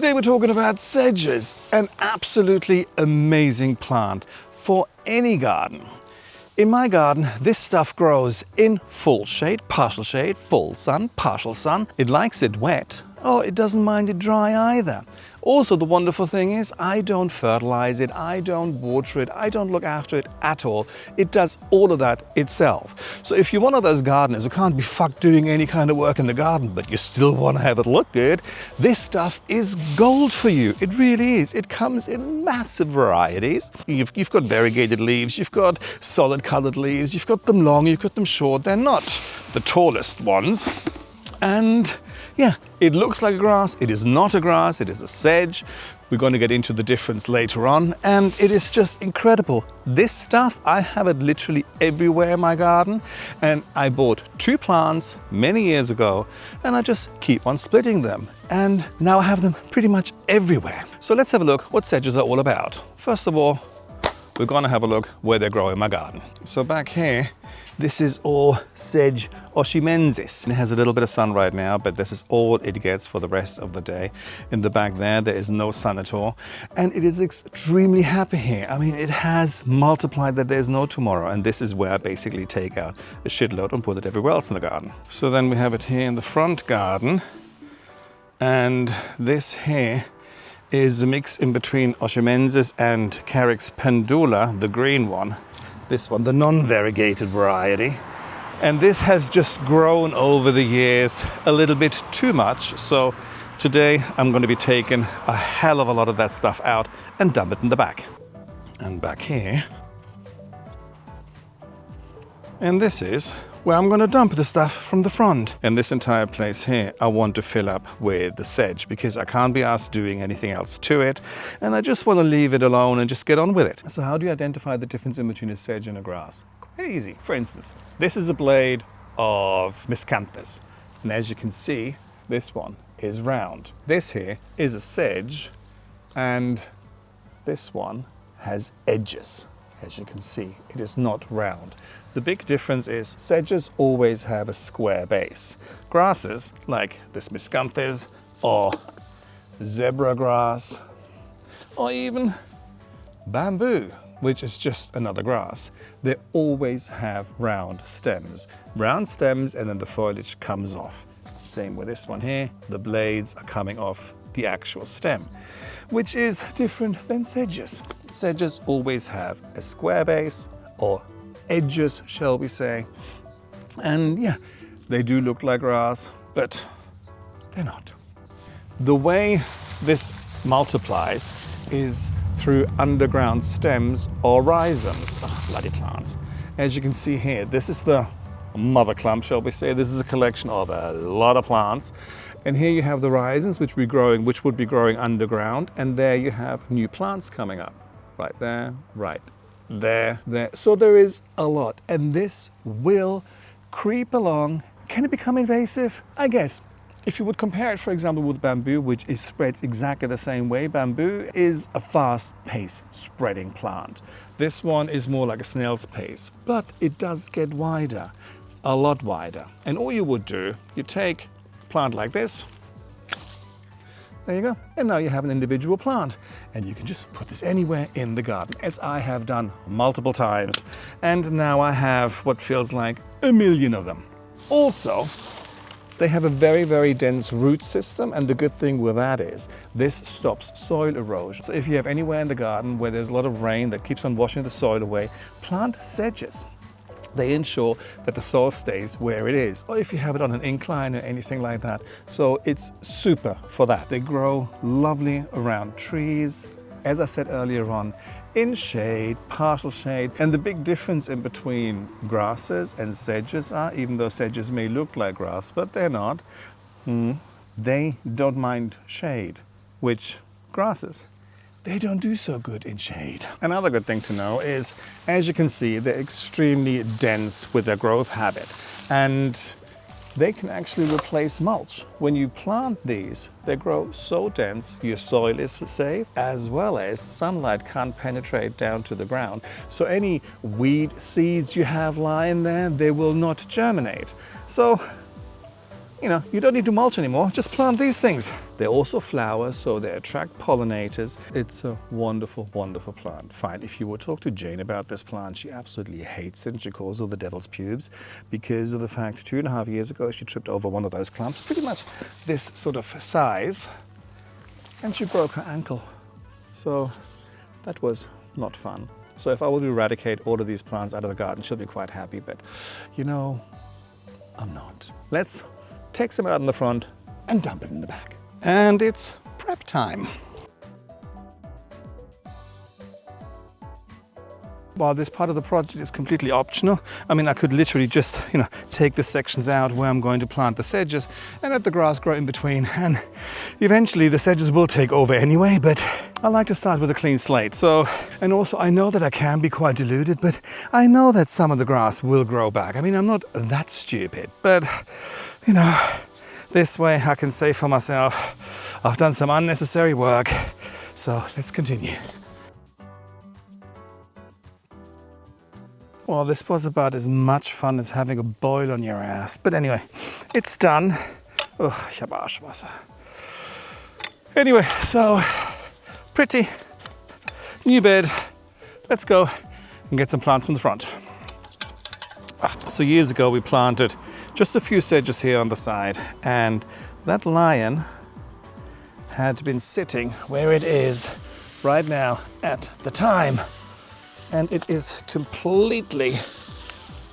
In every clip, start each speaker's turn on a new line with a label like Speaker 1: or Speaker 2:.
Speaker 1: Today we're talking about sedges, an absolutely amazing plant for any garden. In my garden, this stuff grows in full shade, full sun, partial sun. It likes it wet, or it doesn't mind it dry either. Also, the wonderful thing is I don't fertilize it, I don't water it, I don't look after it at all. It does all of that itself. So if you're one of those gardeners who can't be fucked doing any kind of work in the garden, but you still want to have it look good, this stuff is gold for you. It really is. It comes in massive varieties. You've got variegated leaves, you've got solid colored leaves, you've got them long, you've got them short. They're not the tallest ones. And yeah, it looks like a grass. It is not a grass, it is a sedge. We're going to get into the difference later on, and it is just incredible. This stuff, I have it literally everywhere in my garden, and I bought 2 plants many years ago, and I just keep on splitting them. And now I have them pretty much everywhere. So let's have a look what sedges are all about. First of all, we're going to have a look where they grow in my garden. So back here, this is all Sedge oshimensis. It has a little bit of sun right now, but this is all it gets for the rest of the day. In the back there is no sun at all. And it is extremely happy here. I mean, it has multiplied that there's no tomorrow. And this is where I basically take out a shitload and put it everywhere else in the garden. So then we have it here in the front garden. And this here is a mix in between oshimensis and Carex pendula, the green one. This one, the non-variegated variety. And this has just grown over the years a little bit too much. So today I'm going to be taking a hell of a lot of that stuff out and dump it in the back. And back here. And this is where I'm going to dump the stuff from the front. And this entire place here, I want to fill up with the sedge because I can't be asked doing anything else to it. And I just want to leave it alone and just get on with it. So how do you identify the difference in between a sedge and a grass? Quite easy. For instance, this is a blade of miscanthus. And as you can see, this one is round. This here is a sedge, and this one has edges. As you can see, it is not round. The big difference is sedges always have a square base. Grasses, like this miscanthus or zebra grass, or even bamboo, which is just another grass, they always have round stems. Round stems, and then the foliage comes off. Same with this one here, the blades are coming off the actual stem, which is different than sedges. Sedges always have a square base, or edges, shall we say. And yeah, they do look like grass, but they're not. The way this multiplies is through underground stems or rhizomes. Oh, bloody plants. As you can see here, this is the mother clump, shall we say. This is a collection of a lot of plants. And here you have the rhizomes, which would be growing underground. And there you have new plants coming up. Right there, right there. So there is a lot, and this will creep along. Can it become invasive? I guess. If you would compare it, for example, with bamboo, which spreads exactly the same way, bamboo is a fast-paced spreading plant. This one is more like a snail's pace, but it does get wider, a lot wider. And all you would do, you take a plant like this, there you go. And now you have an individual plant. And you can just put this anywhere in the garden, as I have done multiple times. And now I have what feels like 1 million of them. Also, they have a very, very dense root system. And the good thing with that is this stops soil erosion. So if you have anywhere in the garden where there's a lot of rain that keeps on washing the soil away, plant sedges. They ensure that the soil stays where it is, or if you have it on an incline or anything like that. So it's super for that. They grow lovely around trees, as I said earlier on, in shade, partial shade. And the big difference in between grasses and sedges are, even though sedges may look like grass, but they're not, they don't mind shade, which grasses, they don't do so good in shade. Another good thing to know is, as you can see, they're extremely dense with their growth habit, and they can actually replace mulch. When you plant these, they grow so dense, your soil is safe, as well as sunlight can't penetrate down to the ground. So any weed seeds you have lying there, they will not germinate. So you know, you don't need to mulch anymore, just plant these things. They also flower, so they attract pollinators. It's a wonderful, wonderful plant. Fine, if you would talk to Jane about this plant, she absolutely hates it and she calls it the devil's pubes because of the fact 2.5 years ago she tripped over one of those clumps, pretty much this sort of size, and she broke her ankle. So that was not fun. So if I were to eradicate all of these plants out of the garden, she'll be quite happy, but you know, I'm not. Let's take some out in the front and dump it in the back. And it's prep time. While this part of the project is completely optional, I mean, I could literally just, you know, take the sections out where I'm going to plant the sedges and let the grass grow in between. And eventually the sedges will take over anyway, but I like to start with a clean slate. So, and also I know that I can be quite deluded, but I know that some of the grass will grow back. I mean, I'm not that stupid, but you know, this way I can say for myself, I've done some unnecessary work. So let's continue. Well, this was about as much fun as having a boil on your ass. But anyway, it's done. Ugh, ich habe Arschwasser. Anyway, so pretty. New bed. Let's go and get some plants from the front. So years ago we planted just a few sedges here on the side, and that lion had been sitting where it is right now at the time. And it is completely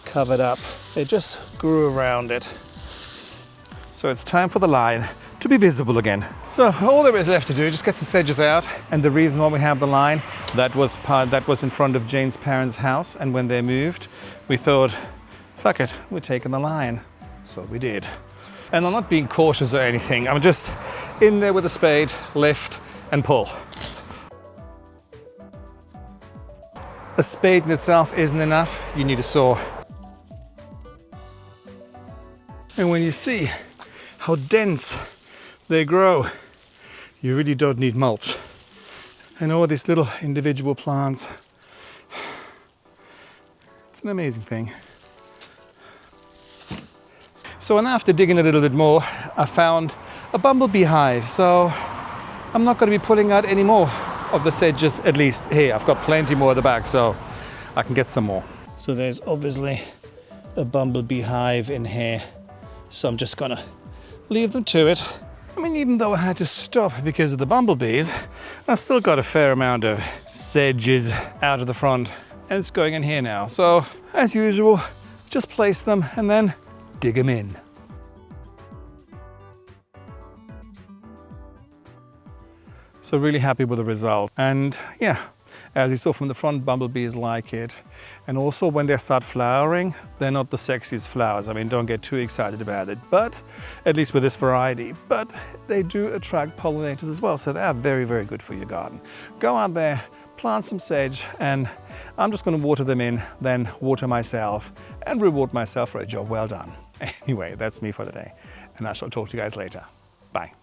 Speaker 1: covered up. It just grew around it. So it's time for the line to be visible again. So all there is left to do is just get some sedges out. And the reason why we have the line, that was in front of Jane's parents' house. And when they moved, we thought, fuck it, we're taking the line. So we did. And I'm not being cautious or anything. I'm just in there with a spade, lift and pull. A spade in itself isn't enough, you need a saw. And when you see how dense they grow, you really don't need mulch. And all these little individual plants, it's an amazing thing. So and after digging a little bit more, I found a bumblebee hive. So I'm not going to be pulling out any more of the sedges, at least here. I've got plenty more at the back, so I can get some more. So there's obviously a bumblebee hive in here, so I'm just gonna leave them to it. I mean, even though I had to stop because of the bumblebees, I still got a fair amount of sedges out of the front, and it's going in here now. So as usual, just place them and then dig them in. So really happy with the result. And yeah, as we saw from the front, bumblebees like it. And also when they start flowering, they're not the sexiest flowers. I mean, don't get too excited about it, but at least with this variety. But they do attract pollinators as well, so they are very, very good for your garden. Go out there, plant some sedge, and I'm just gonna water them in, then water myself and reward myself for a job well done. Anyway, that's me for today, and I shall talk to you guys later. Bye.